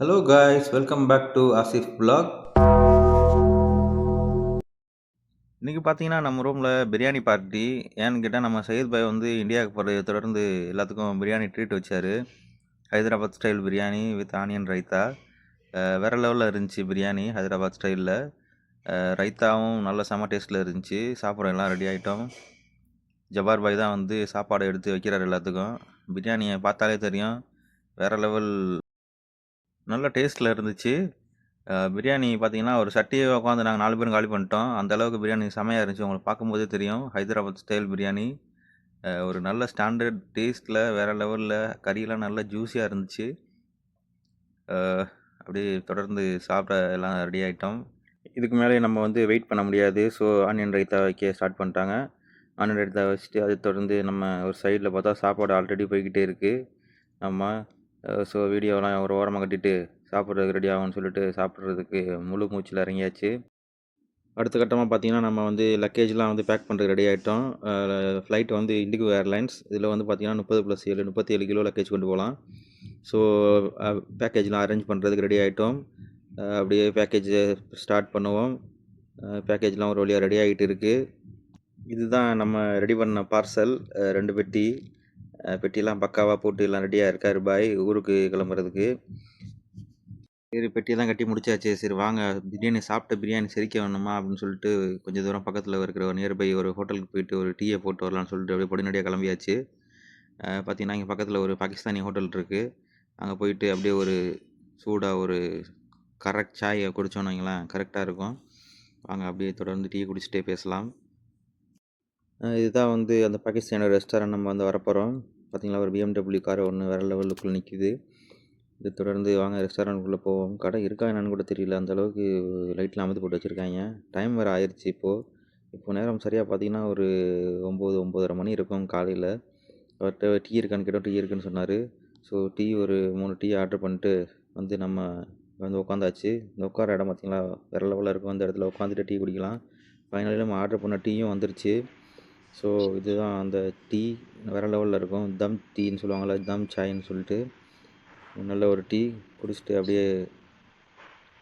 Hello guys, welcome back to Asif Vlog. இன்றைக்கி பார்த்தீங்கன்னா நம்ம ரூமில் பிரியாணி பார்ட்டி. ஏன்னு கேட்டால் நம்ம சையத் பாய் வந்து இந்தியாவுக்கு போகிறத தொடர்ந்து எல்லாத்துக்கும் பிரியாணி ட்ரீட் வச்சார். Hyderabad style biryani with onion raita. வேறு லெவலில் இருந்துச்சு பிரியாணி ஹைதராபாத் ஸ்டைலில். ரைத்தாவும் நல்ல செம டேஸ்ட்டில் இருந்துச்சு. சாப்பிட எல்லாம் ரெடி ஆகிட்டோம். ஜபார் பாய் தான் வந்து சாப்பாடு எடுத்து வைக்கிறார் எல்லாத்துக்கும். பிரியாணியை பார்த்தாலே தெரியும், வேறு லெவல் நல்ல டேஸ்ட்டில் இருந்துச்சு. பிரியாணி பார்த்தீங்கன்னா ஒரு சட்டியே உட்காந்து நாங்கள் 4 பேரும் காலி பண்ணிட்டோம். அந்த அளவுக்கு பிரியாணி செமையாக இருந்துச்சு. உங்களுக்கு பார்க்கும்போதே தெரியும், ஹைதராபாத் ஸ்டைல் பிரியாணி. ஒரு நல்ல ஸ்டாண்டர்ட் டேஸ்ட்டில் வேறு லெவலில் கறியெல்லாம் நல்லா ஜூஸியாக இருந்துச்சு. அப்படியே தொடர்ந்து சாப்பிட எல்லாம் ரெடி ஆகிட்டோம். இதுக்கு மேலே நம்ம வந்து வெயிட் பண்ண முடியாது. ஸோ ஆனியன் ரைத்தா வைக்க ஸ்டார்ட் பண்ணிட்டாங்க. ஆனியன் ரைத்தா வச்சுட்டு அதை தொடர்ந்து நம்ம ஒரு சைடில் பார்த்தா சாப்பாடு ஆல்ரெடி போய்கிட்டே இருக்குது. நம்ம ஸோ வீடியோலாம் ஒரு ஓரமாக கட்டிட்டு சாப்பிட்றதுக்கு ரெடி ஆகும்னு சொல்லிட்டு சாப்பிட்றதுக்கு முழு மூச்சில் இறங்கியாச்சு. அடுத்த கட்டமாக பார்த்தீங்கன்னா நம்ம வந்து லக்கேஜ்லாம் வந்து பேக் பண்ணுறதுக்கு ரெடி ஆகிட்டோம். ஃப்ளைட் வந்து இண்டிகோ ஏர்லைன்ஸ். இதில் வந்து பார்த்தீங்கன்னா 30+7 37 கிலோ லக்கேஜ் கொண்டு போகலாம். ஸோ பேக்கேஜ்லாம் அரேஞ்ச் பண்ணுறதுக்கு ரெடி ஆகிட்டோம். அப்படியே பேக்கேஜ் ஸ்டார்ட் பண்ணுவோம். பேக்கேஜ்லாம் ஒரு வழியாக ரெடி ஆகிட்டு இருக்குது. இதுதான் நம்ம ரெடி பண்ண பார்சல். 2 பெட்டி. பெட்டியெல்லாம் பக்காவாக போட்டு எல்லாம் ரெடியாக இருக்கார் பாய் ஊருக்கு கிளம்புறதுக்கு. சரி, பெட்டியெல்லாம் கட்டி முடிச்சாச்சு. சரி வாங்க, பிரியாணி சாப்பிட்ட பிரியாணி செரிக்க வேணுமா அப்படின்னு சொல்லிட்டு கொஞ்சம் தூரம் பக்கத்தில் இருக்கிற ஒரு நியர்பை ஒரு ஹோட்டலுக்கு போயிட்டு ஒரு டீயை போட்டு வரலான்னு சொல்லிட்டு அப்படியே பொடிநடியாக கிளம்பியாச்சு. பார்த்தீங்கன்னா இங்கே பக்கத்தில் ஒரு பாகிஸ்தானி ஹோட்டல் இருக்குது. அங்கே போயிட்டு அப்படியே ஒரு சூடாக ஒரு கரெக்ட் சாயை குடித்தோன்னு வைங்களேன், கரெக்டாக இருக்கும். வாங்க அப்படியே தொடர்ந்து டீ குடிச்சிட்டே பேசலாம். இதுதான் வந்து அந்த பாகிஸ்தானோட ரெஸ்டாரண்ட். நம்ம வந்து வரப்போகிறோம். பார்த்தீங்களா, ஒரு BMW கார் ஒன்று வேறு லெவலுக்குள்ளே நிற்கிது. இது தொடர்ந்து வாங்க ரெஸ்டாரண்ட்குள்ளே போவோம். கடை இருக்கா என்னன்னு கூட தெரியல, அந்தளவுக்கு லைட்லாம் அமர்த்தி போட்டு வச்சுருக்காங்க. டைம் வேறு ஆயிடுச்சு இப்போ நேரம் சரியாக பார்த்தீங்கன்னா ஒரு 9-9:30 மணி இருக்கும் காலையில். அவர்கிட்ட டீ இருக்கான்னு கேட்டோம், டீ இருக்குன்னு சொன்னார். ஸோ டீ ஒரு 3 டீ ஆர்டர் பண்ணிட்டு வந்து நம்ம வந்து உட்காந்தாச்சு. இந்த உட்கார இடம் பார்த்திங்களா, வேறு லெவலில் இருக்கும். அந்த இடத்துல உட்காந்துட்டு டீ குடிக்கலாம். ஃபைனலி நம்ம ஆர்டர் பண்ண டீயும் வந்துருச்சு. ஸோ இதுதான் அந்த டீ, வேறு லெவலில் இருக்கும். தம் டீன்னு சொல்லுவாங்கள்ல, தம் சாய்ன்னு சொல்லிட்டு நல்ல ஒரு டீ குடிச்சிட்டு அப்படியே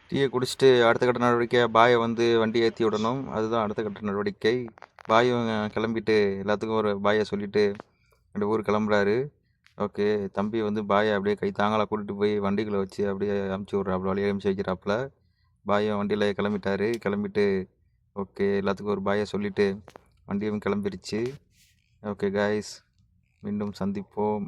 டீயை குடிச்சிட்டு அடுத்த கட்ட நடவடிக்கை பாயை வந்து வண்டி ஏற்றி விடணும். அதுதான் அடுத்த கட்ட நடவடிக்கை. பாயும் கிளம்பிட்டு எல்லாத்துக்கும் ஒரு பாயை சொல்லிவிட்டு அந்த ஊர் கிளம்புறாரு. ஓகே, தம்பி வந்து பாயை அப்படியே கை தாங்களாக கூட்டிகிட்டு போய் வண்டிகளை வச்சு அப்படியே அமுச்சு விட்றாப்புல, வழியை அமுச்சு வைக்கிறாப்புல. பாயும் வண்டியில் கிளம்பிட்டு ஓகே எல்லாத்துக்கும் ஒரு பாயை சொல்லிவிட்டு வண்டியும் கிளம்பிருச்சு. ஓகே காய்ஸ், மீண்டும் சந்திப்போம்.